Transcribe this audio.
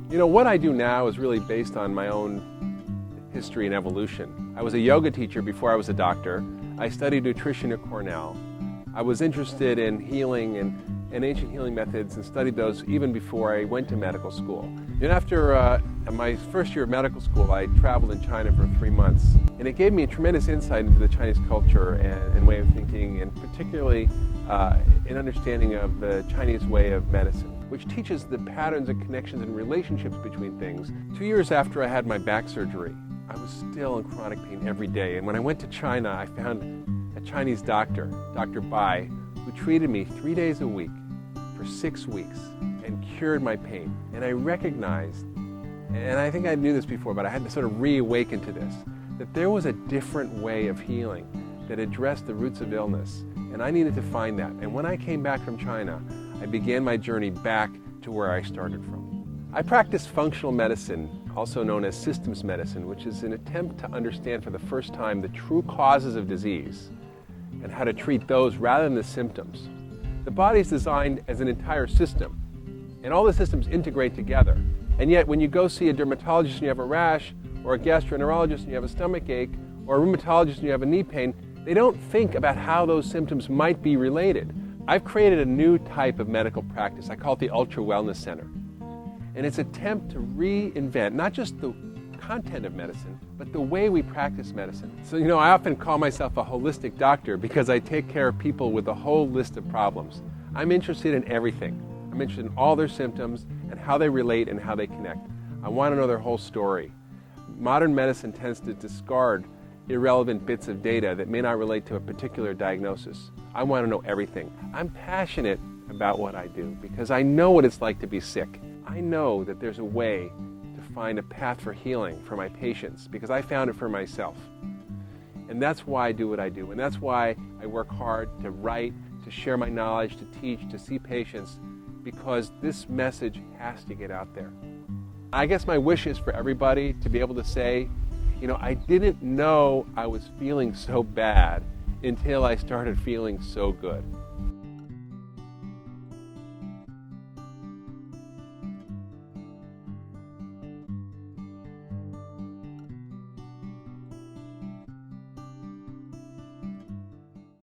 You know, what I do now is really based on my own history and evolution. I was a yoga teacher before I was a doctor. I studied nutrition at Cornell. I was interested in healing and ancient healing methods and studied those even before I went to medical school. And after my first year of medical school, I traveled in China for 3 months. And it gave me a tremendous insight into the Chinese culture and way of thinking, and particularly an understanding of the Chinese way of medicine, which teaches the patterns and connections and relationships between things. 2 years after I had my back surgery, I was still in chronic pain every day. And when I went to China, I found a Chinese doctor, Dr. Bai, who treated me 3 days a week for 6 weeks and cured my pain. And I recognized, and I think I knew this before, but I had to sort of reawaken to this, that there was a different way of healing that addressed the roots of illness. And I needed to find that. And when I came back from China, I began my journey back to where I started from. I practice functional medicine, also known as systems medicine, which is an attempt to understand for the first time the true causes of disease and how to treat those rather than the symptoms. The body is designed as an entire system, and all the systems integrate together. And yet, when you go see a dermatologist and you have a rash, or a gastroenterologist and you have a stomach ache, or a rheumatologist and you have a knee pain, they don't think about how those symptoms might be related. I've created a new type of medical practice. I call it the Ultra Wellness Center. And it's an attempt to reinvent not just the content of medicine, but the way we practice medicine. So, you know, I often call myself a holistic doctor because I take care of people with a whole list of problems. I'm interested in everything. I'm interested in all their symptoms and how they relate and how they connect. I want to know their whole story. Modern medicine tends to discard irrelevant bits of data that may not relate to a particular diagnosis. I want to know everything. I'm passionate about what I do because I know what it's like to be sick. I know that there's a way to find a path for healing for my patients because I found it for myself. And that's why I do what I do. And that's why I work hard to write, to share my knowledge, to teach, to see patients, because this message has to get out there. I guess my wish is for everybody to be able to say, you know, I didn't know I was feeling so bad until I started feeling so good.